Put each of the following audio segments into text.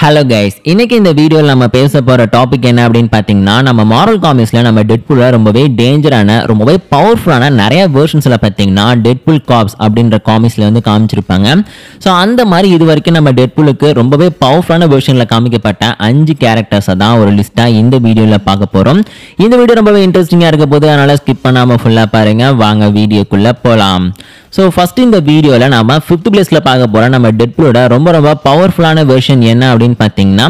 Hello guys, இன்னைக்கு இந்த வீடியோல நம்ம பேச போற டாபிக் என்ன அப்படினு பாத்தீங்கன்னா நம்ம மார்வல் காமிக்ஸ்ல நம்ம டெட்பூல்ல ரொம்பவே டேஞ்சரான ரொம்பவே பவர்ஃபுல்லான நிறைய வெர்ஷன்ஸ்ல பாத்தீங்கன்னா டெட்பூல் காப்ஸ் அப்படிங்கற காமிக்ஸ்ல வந்து காமிச்சிருப்பாங்க. சோ அந்த மாதிரி இதுவரைக்கும் நம்ம டெட்பூலுக்கு ரொம்பவே பவர்ஃபுல்லான வெர்ஷன்ல காமிக்கப்பட்ட 5 கேரக்டர்ஸ் தான் ஒரு லிஸ்டா இந்த வீடியோல பார்க்க போறோம். இந்த வீடியோ ரொம்பவே இன்ட்ரஸ்டிங்கா இருக்க போகுது, அதனால ஸ்கிப் பண்ணாம ஃபுல்லா பாருங்க. வாங்க வீடியோக்குள்ள போலாம். So first இந்த வீடியோல நாம 5th பிளேஸ்ல பார்க்க போற நம்ம டெட்பூலோட ரொம்ப பவர்ஃபுல்லான வெர்ஷன் என்ன அப்படினு பாத்தீங்கன்னா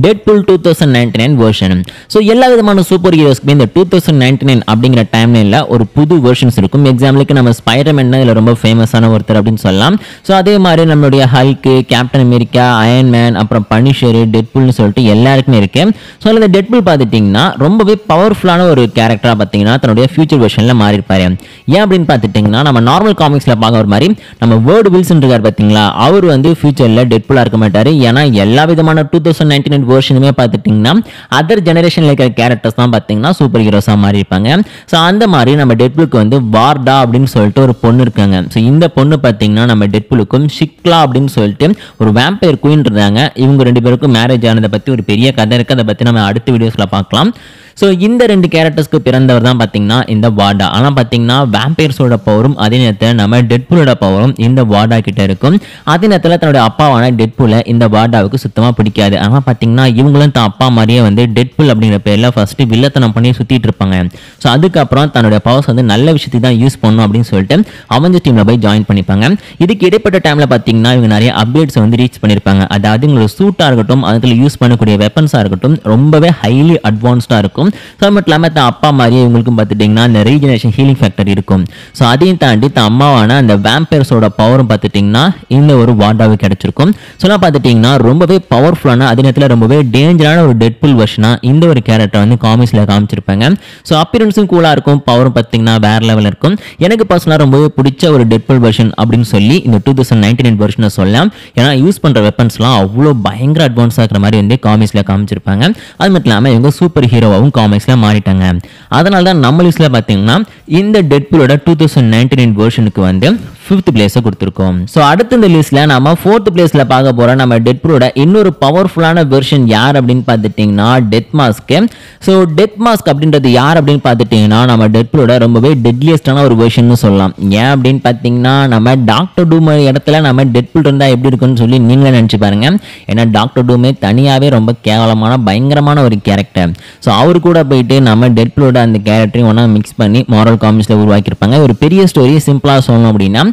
டெட்பூல் 2099 வெர்ஷன். சோ எல்லா விதமான சூப்பர் ஹீரோஸ்க்கு இந்த 2099 அப்படிங்கற டைம்லைன்ல ஒரு புது வெர்ஷன்ஸ் இருக்கும். எக்ஸாம்பிளுக்கு நம்ம ஸ்பைடர்மேன் இதுல ரொம்ப ஃபேமஸான ஒருத்தர் அப்படினு சொல்லலாம். சோ அதே மாதிரி நம்மளுடைய Hulk, captain America, iron man, அப்புறம் பனிஷர், டெட்பூல்னு சொல்லிட்டு எல்லாருக்குமே இருக்கு. சோ இந்த டெட்பூல் பாத்துட்டீங்கன்னா ரொம்பவே பவர்ஃபுல்லான ஒரு கேரக்டரா பாத்தீங்கன்னா தன்னுடைய ஃபியூச்சர் வெர்ஷன்ல மாறி இருப்பாரு. ஏன் அப்படினு பாத்துட்டீங்கன்னா நம்ம நார்மல் காமிக்ஸ் பார்க்க ஒரு மாதிரி நம்ம வேர்ட் வில்சன் இருக்கார் பாத்தீங்களா, அவர் வந்து ஃபியூச்சர்ல டெட்பூலா இருக்க மாட்டாரு. ஏன்னா எல்லா விதமான 2099 வெர்ஷனுமே பாத்துட்டீங்கன்னா அதர் ஜெனரேஷன்ல இருக்கிற கேரக்டர்ஸ் தான் பாத்தீங்கன்னா சூப்பர் ஹீரோஸா மாறி இருப்பாங்க. சோ அந்த மாதிரி நம்ம டெட்பூலுக்கு வந்து வார்டா அப்படின்னு சொல்லிட்டு ஒரு பொண்ணு இருக்காங்க. சோ இந்த பொண்ணு பாத்தீங்கன்னா நம்ம டெட்பூலுக்கும் ஷிக்லா அப்படின்னு சொல்லிட்டு ஒரு வேம்பயர் குயின் இருந்தாங்க. இவங்க ரெண்டு பேருக்கும் மேரேஜ் ஆனதை பத்தி ஒரு பெரிய கதை இருக்கு. அதை பத்தி நம்ம அடுத்த வீடியோஸ்ல பார்க்கலாம். ஸோ இந்த ரெண்டு கேரக்டர்ஸ்க்கு பிறந்தவர் தான் பார்த்தீங்கன்னா இந்த வார்டா. ஆனால் பார்த்தீங்கன்னா வேம்பயர்ஸோட பவரும் அதே நேரத்தில் நம்ம டெட்பூலோட பவரும் இந்த வார்டா கிட்ட இருக்கும். அதே நேரத்தில் தன்னோட அப்பாவான டெட்பூலை இந்த வார்டாவுக்கு சுத்தமாக பிடிக்காது. ஆனால் பார்த்தீங்கன்னா இவங்களும் தான் அப்பா மாதிரியே வந்து டெட்பூல் அப்படிங்கிற பேரில் ஃபர்ஸ்ட் வில்லத்தனம் பண்ணி சுற்றிட்டு இருப்பாங்க. ஸோ அதுக்கப்புறம் தன்னோட பவர்ஸ் வந்து நல்ல விஷயத்துக்கு தான் யூஸ் பண்ணணும் அப்படின்னு சொல்லிட்டு அவஞ்சர் டீமில் போய் ஜாயின் பண்ணிப்பாங்க. இதுக்கு இடைப்பட்ட டைமில் பார்த்தீங்கன்னா இவங்க நிறைய அப்டேட்ஸ் வந்து ரீச் பண்ணியிருப்பாங்க. அதாவது இவங்களோட சூட்டாக இருக்கட்டும், அதில் யூஸ் பண்ணக்கூடிய வெப்பன்ஸாக இருக்கட்டும் ரொம்பவே ஹைலி அட்வான்ஸ்டாக இருக்கும். ஸோ மட்டும் இல்லாமல் தான் அப்பா மாதிரியே இவங்களுக்கும் பார்த்துட்டிங்கன்னா இந்த ரீஜெனரேஷன் ஹீலிங் ஃபேக்டர் இருக்கும். ஸோ அதையும் தாண்டி தான் அம்மாவான அந்த வேம்பயர்ஸோட பவரும் பார்த்துட்டிங்கன்னா இந்த ஒரு வார்டாவுக்கு கிடைச்சிருக்கும். ஸோ பார்த்துட்டிங்கன்னா ரொம்பவே பவர்ஃபுல்லான அதே நேரத்தில் ரொம்பவே டேஞ்சரான ஒரு டெட்பூல் வெர்ஷனாக இந்த ஒரு கேரக்டர் வந்து காமிக்ஸில் காமிச்சிருப்பாங்க. ஸோ அப்பியரன்ஸும் கூலாக இருக்கும், பவரும் பார்த்திங்கன்னா வேற லெவலில் இருக்கும். எனக்கு பர்சனலாக ரொம்பவே பிடிச்ச ஒரு டெட்பூல் வெர்ஷன் அப்படின்னு சொல்லி இந்த 2099 வெர்ஷனை சொல்லலாம். ஏன்னா யூஸ் பண்ணுற வெப்பன்ஸ்லாம் அவ்வளோ பயங்கர அட்வான்ஸாக இருக்கிற மாதிரி வந்து காமிக்ஸில் காமிச்சிருப்பாங்க. அது மட்டும் இல்லாமல் இவங்க சூப்பர் ஹீரோவாகவும் காமிக்ஸ்ல மாறிட்டாங்க. அதனால தான் நம்ம லிஸ்ட்ல பாத்தீங்கன்னா இந்த டெட்பூலோட 2099 வெர்ஷனுக்கு வந்து 5th பிளேஸை கொடுத்துருக்கோம். ஸோ அடுத்த இந்த லிஸ்ட்ல நம்ம 4th பிளேஸ்ல பார்க்க போற நம்ம டெட்பூலோட இன்னொரு பவர்ஃபுல்லான வெர்ஷன் யார் அப்படின்னு பார்த்துட்டீங்கன்னா death mask. So death mask அப்படின்றது யார் அப்படின்னு பார்த்துட்டீங்கன்னா நம்ம டெட்பூலோட ரொம்பவே டெட்லியஸ்டான ஒரு வெர்ஷன் சொல்லலாம். ஏன் அப்படின்னு பார்த்தீங்கன்னா நம்ம டாக்டர் டூம் இடத்துல நம்ம டெட்பூல் இருந்தா எப்படி இருக்குன்னு சொல்லி நீங்களே நினைச்சு பாருங்க. ஏன்னா டாக்டர் டூமே தனியாவே ரொம்ப கேவலமான பயங்கரமான ஒரு கேரக்டர். ஸோ அவரு கூட போயிட்டு நம்ம டெட்பூலோட அந்த கேரக்டரையும் ஒன்றா மிக்ஸ் பண்ணி மார்வல் காமிக்ஸ்ல உருவாக்கியிருப்பாங்க. ஒரு பெரிய ஸ்டோரி சிம்பிளா சொல்லணும் அப்படின்னா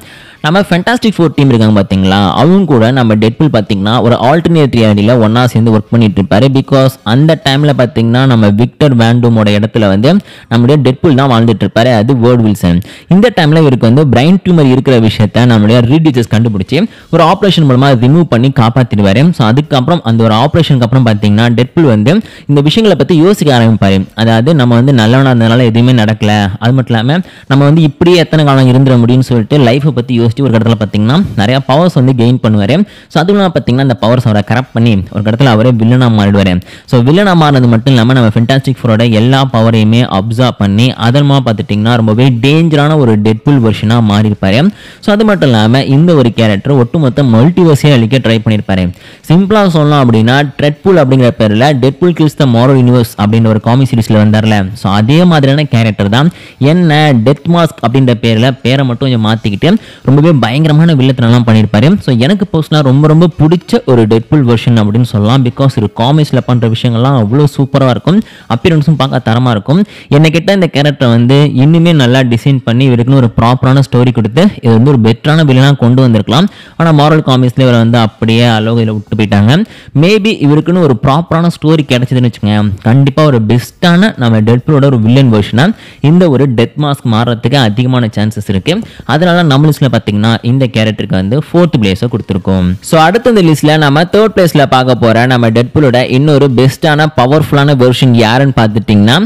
நம்ம ஃபேண்டாஸ்டிக் ஃபோர் டீம் இருக்காங்க பார்த்தீங்களா, அவங்க கூட நம்ம டெட்பூல் பார்த்தீங்கன்னா ஒரு ஆல்டர்னேட் ரியாலிட்டியில் ஒன்றா சேர்ந்து ஒர்க் பண்ணிட்டு இருப்பாரு. பிகாஸ் அந்த டைமில் பார்த்தீங்கன்னா நம்ம விக்டர் வேண்டோமோட இடத்துல வந்து நம்மளுடைய டெட்பூல் தான் வாழ்ந்துட்டு இருப்பாரு, அது வேர்ட் வில்சன். இந்த டைமில் இவருக்கு வந்து பிரைன் டியூமர் இருக்கிற விஷயத்த நம்மளுடைய ரீடிச்சர்ஸ் கண்டுபிடிச்சி ஒரு ஆப்ரேஷன் மூலமாக ரிமூவ் பண்ணி காப்பாற்றிடுவாரு. ஸோ அதுக்கப்புறம் அந்த ஒரு ஆப்ரேஷனுக்கு அப்புறம் பார்த்தீங்கன்னா டெட்பூல் வந்து இந்த விஷயங்களை பற்றி யோசிக்க ஆரம்பிப்பாரு. அதாவது நம்ம வந்து நல்லவனா இருந்ததுனால எதுவுமே நடக்கல, அது மட்டும் இல்லாமல் நம்ம வந்து இப்படியே எத்தனை காலம் இருந்துட முடியும்னு சொல்லிட்டு லைஃப்பை பற்றி யோசிச்சு ஒரு இடத்துல பார்த்தீங்கன்னா நிறைய பவர்ஸ் வந்து கெயின் பண்ணுவார். ஸோ அதுவும் பார்த்தீங்கன்னா அந்த பவர்ஸ் அவரை கரெக்ட் பண்ணி ஒரு இடத்துல அவரே வில்லனா மாறிடுவார். ஸோ வில்லனா மாறினது மட்டும் இல்லாமல் நம்ம ஃபேண்டாஸ்டிக் ஃபோரோட எல்லா பவரையுமே அப்சர்வ் பண்ணி அதன்மா பார்த்துட்டிங்கன்னா ரொம்பவே டேஞ்சரான ஒரு டெட்பூல் வெர்ஷனாக மாறி இருப்பாரு. ஸோ அது மட்டும் இல்லாமல் இந்த ஒரு கேரக்டர் ஒட்டுமொத்த மல்டிவர்ஸே அழிக்க ட்ரை பண்ணியிருப்பாரு. சிம்பிளாக சொல்லலாம் அப்படின்னா டெட்பூல் அப்படிங்கிற பேரில் Deadpool kills the Marvel Universe அப்படின்ற ஒரு காமிக் சீரிஸில் வந்தார்ல, ஸோ அதே மாதிரியான கேரக்டர் தான் என்ன டெத் மாஸ்க் அப்படின்ற பேரில் பேரை மட்டும் கொஞ்சம் மாற்றிக்கிட்டு ரொம்பவே பயங்கரமான வில்லத்தனம்லாம் பண்ணியிருப்பாரு. ஸோ எனக்கு பர்சனலாக ரொம்ப பிடிச்ச ஒரு டெட்பூல் வெர்ஷன் அப்படின்னு சொல்லலாம். பிகாஸ் ஒரு காமிக்ஸில் பண்ணுற விஷயங்கள்லாம் அவ்வளோ சூப்பராக இருக்கும், அப்பியரன்ஸும் பார்க்க தரமாக இருக்கும். என்னை கிட்ட இந்த கேரக்டர் வந்து இன்னுமே நல்லா டிசைன் பண்ணி இவருக்குன்னு ஒரு ப்ராப்பரான ஸ்டோரி கொடுத்து இது வந்து ஒரு பெட்டரான வில்லனாக கொண்டு வந்திருக்கலாம். ஆனால் மார்வல் காமிக்ஸில் இவரை வந்து அப்படியே அலோகையில் விட்டு போயிட்டாங்க. மேபி இவருக்குன்னு ஒரு ப்ராப்பரான ஸ்டோரி கிடைச்சதுன்னு வச்சுக்கோங்க, கண்டிப்பாக ஒரு பெஸ்ட்டான நம்ம டெட்பூலோட ஒரு வில்லன் வெர்ஷனாக இந்த ஒரு டெத் மாஸ்க் மாறுறதுக்கு அதிகமான சான்சஸ் இருக்கு. அதனால நம்ம லிஸ்ட்ல பார்த்தீங்கன்னா இந்த கேரக்டருக்கு வந்து 4th பிளேஸை கொடுத்துருக்கோம். ஸோ அடுத்த இந்த லிஸ்ட்ல நம்ம 3rd பிளேஸ்ல பார்க்க போற நம்ம டெட்பூலோட இன்னொரு பெஸ்டான பவர்ஃபுல்லான வெர்ஷன் யாருன்னு பார்த்துட்டீங்கன்னா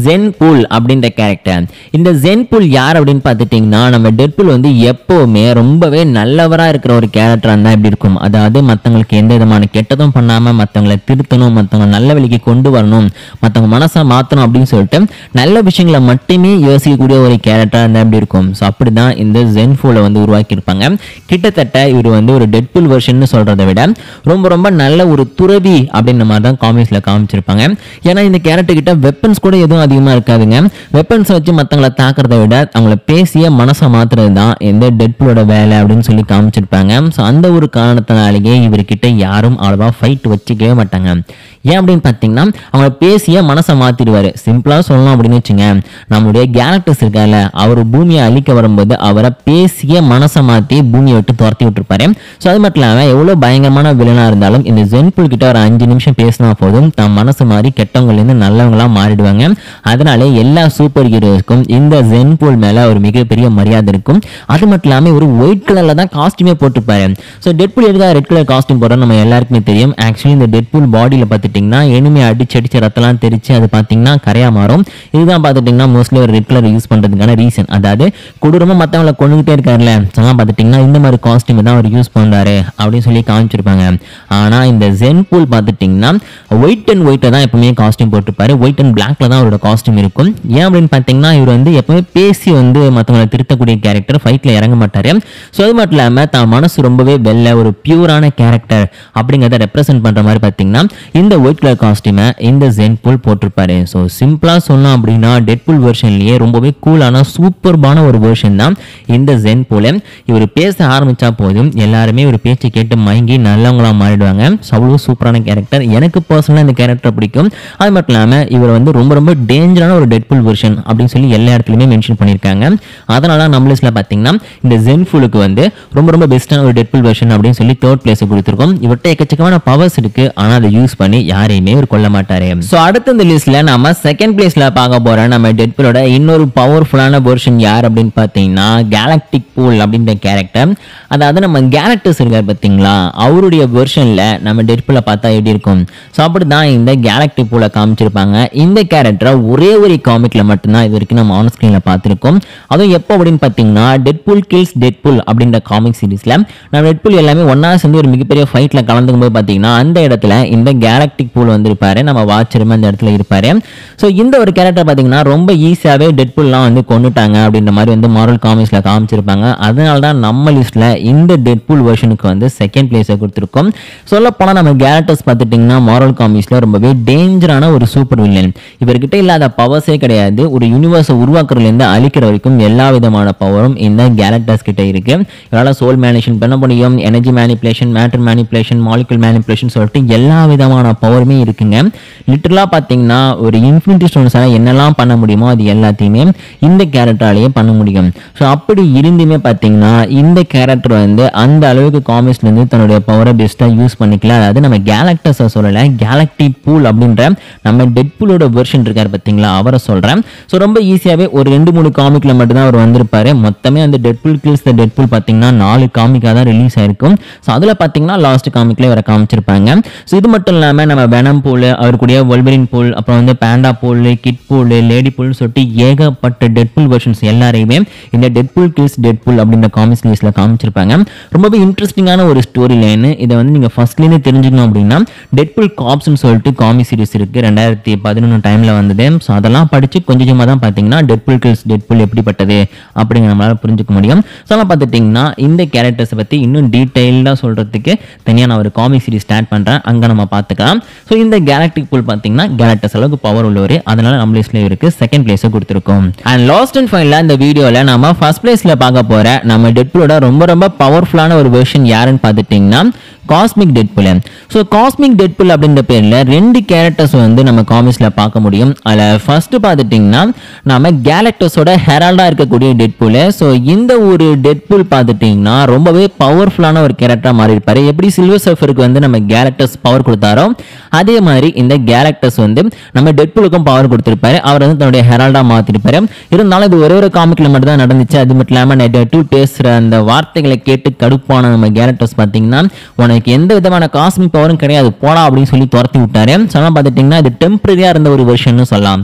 ஜென்பூல் அப்படின்ற கேரக்டர். இந்த ஜென்பூல் யார் அப்படின்னு பார்த்துட்டிங்கன்னா நம்ம டெட்பூல் வந்து எப்போவுமே ரொம்பவே நல்லவராக இருக்கிற ஒரு கேரக்டராக இருந்தால் எப்படி இருக்கும், அதாவது மற்றவங்களுக்கு எந்த விதமான கெட்டதும் பண்ணாமல் மற்றவங்களை திருத்தணும், மற்றவங்க நல்ல வழிக்கு கொண்டு வரணும், மற்றவங்க மனசை மாற்றணும் அப்படின்னு சொல்லிட்டு நல்ல விஷயங்களை மட்டுமே யோசிக்கக்கூடிய ஒரு கேரக்டராக இருந்தால் எப்படி இருக்கும். ஸோ அப்படி தான் இந்த ஜென்பூலை வந்து உருவாக்கியிருப்பாங்க. கிட்டத்தட்ட இவர் வந்து ஒரு டெட்பூல் வெர்ஷன் சொல்கிறத விட ரொம்ப ரொம்ப நல்ல ஒரு துறவி அப்படின்ற மாதிரி தான் காமிக்ஸில் காமிச்சிருப்பாங்க. ஏன்னா இந்த கேரக்டர் கிட்ட வெப்பன்ஸ் கூட எதுவும் அதிகமாக இருக்காதுங்க. வெப்பன்ஸை வச்சு மற்றவங்களை தாக்குறத விட அவங்கள பேசிய மனசை மாத்துறது தான் இந்த டெட்பூலோட வேலை அப்படின்னு சொல்லி காமிச்சிருப்பாங்க. ஸோ அந்த ஒரு காரணத்தினாலேயே இவர்கிட்ட யாரும் அவ்வளோவா ஃபைட் வச்சுக்கவே மாட்டாங்க. ஏன் அப்படின்னு பார்த்தீங்கன்னா அவங்க பேசிய மனசை மாற்றிடுவார். சிம்பிளாக சொல்லணும் அப்படின்னு வச்சுங்க, நம்மளுடைய கேரக்டர்ஸ் இருக்கால, அவர் பூமியை அழிக்க வரும்போது அவரை பேசிய மனசை மாற்றி பூமியை விட்டு துரத்தி விட்டுருப்பாரு. ஸோ அது மட்டும் இல்லாமல் எவ்வளோ பயங்கரமான வில்லனாக இருந்தாலும் இந்த ஜென்பூல் கிட்ட ஒரு 5 நிமிஷம் பேசினா போதும் தன் மனசு மாறி கெட்டவங்கலேருந்து நல்லவங்களாக மாறிடுவாங்க. அதனாலே எல்லா சூப்பர் ஹீரோஸ்க்கும் இந்த ஜென்பூல் மேலே ஒரு மிகப்பெரிய மரியாதை இருக்கும். அது மட்டும் இல்லாமல் ஒரு ஒயிட் கலரில் தான் காஸ்டியூமே போட்டுப்பாரு. ஸோ டெட்பூல் எதுக்காக ரெட் கலர் காஸ்டியூம் போடுறோம் நம்ம எல்லாருக்குமே தெரியும். ஆக்சுவலி இந்த டெட்பூல் பாடியில் பார்த்துட்டிங்கன்னா எனிமே அடிச்சு ரத்தம்லாம் தெரிச்சு அது பார்த்தீங்கன்னா கரையாக மாறும். இதுதான் பார்த்துட்டிங்கன்னா மோஸ்ட்லி ஒரு ரெட் கலர் யூஸ் பண்ணுறதுக்கான ரீசன். அதாவது கொடூரமாக மற்றவங்களை கொண்டுகிட்டே இருக்காருல்ல, அதெல்லாம் பார்த்துட்டிங்கன்னா இந்த மாதிரி காஸ்டியூம் தான் அவர் யூஸ் பண்ணுறாரு அப்படின்னு சொல்லி காமிச்சிருப்பாங்க. ஆனால் இந்த ஜென்பூல் பார்த்துட்டிங்கன்னா ஒயிட் அண்ட் ஒயிட்டை தான் எப்பவுமே காஸ்டியூம் போட்டுப்பாரு. ஒயிட் அண்ட் பிளாக்ல தான் அவரோட காஸ்டியூம் இருக்கும். ஏன் அப்படின்னு பார்த்தீங்கன்னா இவர் வந்து எப்பவுமே பேசி வந்து மற்றவங்களை திருத்தக்கூடிய கேரக்டர், ஃபைட்டில் இறங்க மாட்டார். ஸோ அது மட்டும் இல்லாமல் தான் மனசு ரொம்பவே வெள்ளை ஒரு பியூரான கேரக்டர் அப்படிங்கிறத ரெப்ரசென்ட் பண்ணுற மாதிரி பார்த்தீங்கன்னா இந்த ஒயிட் கலர் காஸ்டியூமை இந்த ஜென்பூல் போட்டிருப்பாரு. ஸோ சிம்பிளாக சொல்லணும் அப்படின்னா டெட்பூல் வெர்ஷன்லேயே ரொம்பவே கூலான சூப்பர்பான ஒரு வெர்ஷன் தான் இந்த ஜென்பூல். இவர் பேச ஆரம்பித்தா போதும் எல்லாருமே ஒரு பேச்சை கேட்டு மயங்கி நல்லவங்களாக மாறிடுவாங்க. ஸோ அவ்வளோ சூப்பரான கேரக்டர். எனக்கு பர்சனலாக இந்த கேரக்டர் பிடிக்கும். அது மட்டும் இல்லாமல் இவர் வந்து ரொம்ப ரொம்ப டேஞ்சரான ஒரு டெட்பூல் வெர்ஷன் அப்படின்னு சொல்லி எல்லா இடத்துலையுமே மென்ஷன் பண்ணியிருக்காங்க. அதனால நம்ம லிஸ்ட்ல பார்த்தீங்கன்னா இந்த ஜென்பூலுக்கு வந்து ரொம்ப ரொம்ப பெஸ்ட்டான ஒரு டெட்பூல் வெர்ஷன் அப்படின்னு சொல்லி 3rd பிளேஸ் கொடுத்துருக்கோம். இவர்கிட்ட எக்கச்சக்கமான பவர்ஸ் இருக்கு, ஆனால் அதை யூஸ் பண்ணி யாரையுமே ஒரு கொல்ல மாட்டாரு. ஸோ அடுத்த இந்த லிஸ்ட்ல நம்ம 2nd பிளேஸ்ல பார்க்க போற நம்ம டெட்பூலோட இன்னொரு பவர்ஃபுல்லான வெர்ஷன் யார் அப்படின்னு பார்த்தீங்கன்னா கேலக்டிக் பூல் அப்படின்ற கேரக்டர். அதாவது நம்ம கேலக்டஸ் இருக்கார் பார்த்தீங்களா, அவருடைய வெர்ஷன்ல நம்ம டெட்பூலை பார்த்தா எப்படி இருக்கும். ஸோ அப்படிதான் இந்த கேலக்டிக் பூலை காமிச்சிருப்பாங்க. இந்த கேரக்டரை ஒரே ஒரு காமிக்ல மட்டும்தான் இது வரைக்கும் நம்ம ஆன் ஸ்கிரீன்ல பார்த்துருக்கோம். அதுவும் எப்போ அப்படின்னு பார்த்தீங்கன்னா டெட்பூல் கில்ஸ் டெட்பூல் அப்படின்ற காமிக் சீரீஸ்ல நம்ம டெட்பூல் எல்லாமே ஒன்னா சேர்ந்து ஒரு மிகப்பெரிய ஃபைட்ல கலந்துக்கும் போது பார்த்தீங்கன்னா அந்த இடத்துல இந்த கேலக்டிக் பூல் வந்து இருப்பாரு, நம்ம வாட்சருமே அந்த இடத்துல இருப்பாரு. ஸோ இந்த ஒரு கேரக்டர் பார்த்தீங்கன்னா ரொம்ப ஈஸியாகவே டெட்பூல்லாம் வந்து கொண்டுட்டாங்க அப்படின்ற மாதிரி வந்து மாரல் காமிக்ஸ்ல காமிச்சிருப்பாங்க. அதனால தான் நம்ம லிஸ்ட்ல இந்த டெட்பூல் வெர்ஷனுக்கு வந்து 2nd பிளேஸை கொடுத்துருக்கோம். சொல்ல போனால் நம்ம கேரக்டர்ஸ் பார்த்துட்டிங்கன்னா மாரல் காமிக்ஸ்ல ரொம்பவே டேஞ்சரான ஒரு சூப்பர் வில்லன். இவர்கிட்ட இல்லாத பவர்ஸே கிடையாது. ஒரு யூனிவர்ஸை உருவாக்குறதுலேருந்து அழிக்கிற வரைக்கும் எல்லா விதமான பவரும் இந்த கேலக்டர்ஸ் கிட்ட இருக்கு. இவரால் சோல் மேனிபுலேஷன் பண்ண முடியும், energy manipulation, matter manipulation, molecule manipulation சொல்லிட்டு எல்லா விதமான பவருமே இருக்குங்க. லிட்டரலாக பார்த்தீங்கன்னா ஒரு இன்ஃபினிட்டி ஸ்டோன்ஸால் என்னெல்லாம் பண்ண முடியுமோ அது எல்லாத்தையுமே இந்த கேரக்டராலேயே பண்ண முடியும். ஸோ அப்படி இருந்துமே பார்த்தீங்கன்னா இந்த கேரக்டர் வந்து அந்த அளவுக்கு காமிக்ஸ்லேருந்து தன்னுடைய பவரை பெஸ்ட்டாக யூஸ் பண்ணிக்கல. அதாவது நம்ம கேலக்டர்ஸை சொல்லலை, கேலக்டிக் பூல் அப்படின்ற நம்ம டெட்பூலோட வெர்ஷன் இருக்கார் பார்த்தீங்களா, அவரை சொல்கிறேன். ஸோ ரொம்ப ஈஸியாகவே ஒரு 2-3 காமிக்கில் மட்டும்தான் அவர் வந்திருப்பாரு. மொத்தமே அந்த டெட்பூல் கில்ஸ் த டெட்பூல் பார்த்தீங்கன்னா 4 காமிக்காக தான் ரிலீஸ் ஆயிருக்கும். ஸோ அதில் பார்த்தீங்கன்னா லாஸ்ட் காமிக்கில் இவரை காமிச்சிருப்பாங்க. ஸோ இது மட்டும் இல்லாமல் நம்ம வெனம் பூல், அவருடைய வொல்வரின் பூல், அப்புறம் வந்து panda pool, kid pool, lady pool சொல்லிட்டு ஏகப்பட்ட டெட்பூல் வெர்ஷன்ஸ் எல்லாரையுமே இந்த டெட்பூல் கில்ஸ் டெட்பூல் அப்படின்ற காமிக் சீரிஸ்ல காமிச்சிருப்பாங்க. ரொம்பவே இன்ட்ரெஸ்டிங்கான ஒரு ஸ்டோரி லைன். இதை வந்து நீங்கள் ஃபர்ஸ்ட்லேருந்து தெரிஞ்சுக்கணும் அப்படின்னா டெட்பூல் காப்ஸ்னு சொல்லிட்டு காமிக் சீரிஸ் இருக்குது, 2011 டைமில் வந்தது. ஸோ அதெல்லாம் படித்து கொஞ்சமாக தான் பார்த்தீங்கன்னா டெட்பூல் கில்ஸ் டெட்பூல் எப்படிப்பட்டது அப்படிங்கிற நம்மளால் புரிஞ்சுக்க முடியும். ஸோ அதெல்லாம் பார்த்துட்டிங்கன்னா இந்த கேரக்டர்ஸை பற்றி இன்னும் டீட்டெயில்டாக சொல்கிறதுக்கு தனியாக நான் ஒரு காமிக் சீரிஸ் ஸ்டார்ட் பண்ணுறேன், அங்கே நம்ம பார்த்துக்கலாம். ஸோ இந்த கேலக்டிக் பூல் பார்த்தீங்கன்னா கேலக்டர்ஸ் அளவுக்கு பவர் உள்ளவர், அதனால நம்ம லிஸ்ட்ல இருக்கு 2nd பிளேஸை கொடுத்துருக்கோம். அண்ட் லாஸ்ட் அண்ட் ஃபைனலாக இந்த வீடியோவில் நம்ம 1st பிளேஸில் பார்க்க போகிற நம்ம டெட்பூலோட ரொம்ப ரொம்ப பவர்ஃபுல்லான ஒரு வெர்ஷன் யாருன்னு பார்த்துட்டிங்கன்னா cosmic Deadpool. So cosmic Deadpool அப்படின்ற பேரில் 2 கேரக்டர்ஸ் வந்து நம்ம காமிக்ஸில் பார்க்க முடியும். அதில் ஃபர்ஸ்ட் பார்த்துட்டிங்கன்னா நம்ம கேலக்டர்ஸோட ஹெரால்டாக இருக்கக்கூடிய டெட்பூல். ஸோ இந்த ஒரு டெட்பூல் பார்த்துட்டிங்கன்னா ரொம்பவே பவர்ஃபுல்லான ஒரு கேரக்டராக மாறி இருப்பார். எப்படி சில்வர் சர்ஃபருக்கு வந்து நம்ம கேலக்டர்ஸ் பவர் கொடுத்தாரோ அதே மாதிரி இந்த கேலக்டர்ஸ் வந்து நம்ம டெட்பூலுக்கும் பவர் கொடுத்துருப்பாரு. அவர் வந்து தன்னுடைய ஹெரால்டாக மாற்றிருப்பாரு. இருந்தாலும் இது ஒரே ஒரு காமிக்கில் மட்டும் தான் நடந்துச்சு. அது மட்டும் இல்லாமல் நெட் பேசுகிற அந்த வார்த்தைகளை கேட்டு கடுப்பான நம்ம கேலக்டர்ஸ் பார்த்தீங்கன்னா உனக்கு எந்த விதமான காஸ்மிக் பவரும் கிடையாது போடா அப்படின்னு சொல்லி துரத்தி விட்டாரு. சொன்னா பார்த்துட்டிங்கன்னா இது டெம்பரரியாக இருந்த ஒரு வெர்ஷன் சொல்லலாம்.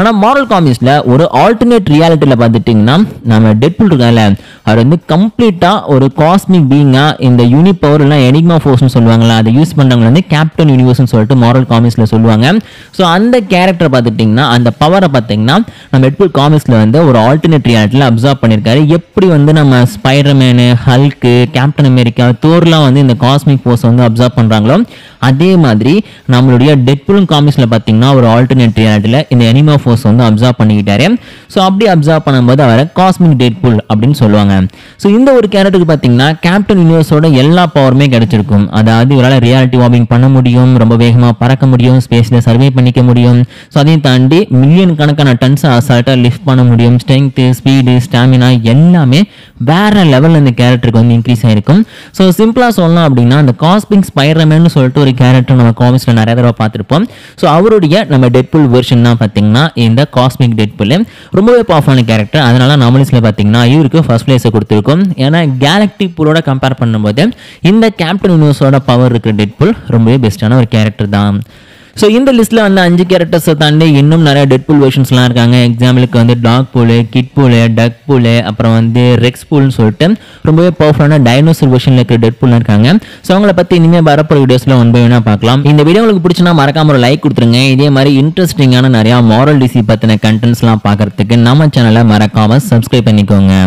ஆனால் மாரல் காமிக்ஸில் ஒரு ஆல்டர்னேட் ரியாலிட்டியில் பார்த்துட்டிங்கன்னா நம்ம டெட்புல் இருக்காங்கல்ல, அவர் வந்து கம்ப்ளீட்டாக ஒரு காஸ்மிக் பீயிங்காக இந்த யூனி பவர் இல்லை எனிக்மா ஃபோர்ஸ்னு சொல்லுவாங்களா, அதை யூஸ் பண்ணுறவங்க வந்து கேப்டன் யூனிவர்ஸ்னு சொல்லிட்டு மாரல் காமிக்ஸில் சொல்லுவாங்க. ஸோ அந்த கேரக்டர் பார்த்துட்டிங்கன்னா அந்த பவரை பார்த்தீங்கன்னா நம்ம டெட்புல் காமிக்ஸில் வந்து ஒரு ஆல்டர்னேட் ரியாலிட்டியில் அப்சர்வ் பண்ணியிருக்காரு. எப்படி வந்து நம்ம ஸ்பைடர்மேனு, ஹல்க்கு, கேப்டன் அமெரிக்கா, தோர்லாம் வந்து இந்த காஸ்மிக் ஃபோர்ஸ் வந்து அப்சர்வ் பண்ணுறாங்களோ அதே மாதிரி நம்மளுடைய டெட்புல் காமிக்ஸில் பார்த்தீங்கன்னா ஒரு ஆல்டர்னேட் ரியாலிட்டியில் இந்த எனிமா ஃபோர்ஸ் வந்து அப்சர்வ் பண்ணிக்கிட்டாரு. ஸோ அப்படி அப்சர்வ் பண்ணும்போது அவரை காஸ்மிக் டெட்புல் அப்படின்னு சொல்லுவாங்க. ஸோ இந்த ஒரு கேரக்டருக்கு பார்த்தீங்கன்னா கேப்டன் யூனிவர்ஸோட எல்லா பவருமே கிடைச்சிருக்கும். அதாவது இவரால் ரியாலிட்டி வார்மிங் பண்ண முடியும், ரொம்ப வேகமாக பறக்க முடியும், ஸ்பேஸில் சர்வே பண்ணிக்க முடியும். ஸோ அதையும் தாண்டி மில்லியன் கணக்கான டன்ஸை அசால்ட்டாக லிஃப்ட் பண்ண முடியும். ஸ்ட்ரென்த்து, ஸ்பீடு, ஸ்டாமினா எல்லாமே வேற லெவலில் இந்த கேரக்டருக்கு வந்து இன்க்ரீஸ் ஆயிருக்கும். ஸோ சிம்பிளாக சொல்லலாம் அப்படின்னா அந்த காஸ்மிக் ஸ்பைடர்மேன் சொல்லிட்டு ஒரு கேரக்டர் நம்ம காமிக்ஸில் நிறைய தடவை பார்த்துருப்போம். ஸோ அவருடைய நம்ம டெட்புல் வெர்ஷன் தான் பார்த்தீங்கன்னா இந்த காஸ்மிக் டெட்புல் ரொம்பவே பவர்ஃபுல்லான கேரக்டர். அதனால நாமினேஷனில் பார்த்தீங்கன்னா இவருக்கு ஃபர்ஸ்ட் பிளேஸை கொடுத்துருக்கோம். ஏன்னா கேலக்டிக் புலோட கம்பேர் பண்ணும்போது இந்த கேப்டன் யூனிவர்ஸோட பவர் இருக்கிற டெட்புல் ரொம்பவே பெஸ்ட்டான ஒரு கேரக்டர் தான். ஸோ இந்த லிஸ்ட்டில் வந்து 5 கேரக்டர்ஸை தாண்டி இன்னும் நிறைய டெட்புல் வெர்ஷன்ஸ்லாம் இருக்காங்க. எக்ஸாம்பிளுக்கு வந்து டாக் பூலு, கிட் பூலு, டக் பூலு, அப்புறம் வந்து ரெக்ஸ் பூல்னு சொல்லிட்டு ரொம்பவே பவர்ஃபுல்லான டைனோசர் வெர்ஷனில் இருக்கிற டெட்புல்லாம் இருக்காங்க. ஸோ அவங்கள பற்றி இனிமேல் வரப்போகிற வீடியோஸில் ஒன் பை ஒன்னா பார்க்கலாம். இந்த வீடியோ உங்களுக்கு பிடிச்சினா மறக்காம ஒரு லைக் கொடுத்துருங்க. இதே மாதிரி இன்ட்ரெஸ்டிங்கான நிறையா மாரல் டிசி பற்றின கண்டென்ட்ஸ்லாம் பார்க்கறதுக்கு நம்ம சேனலை மறக்காம சப்ஸ்கிரைப் பண்ணிக்கோங்க.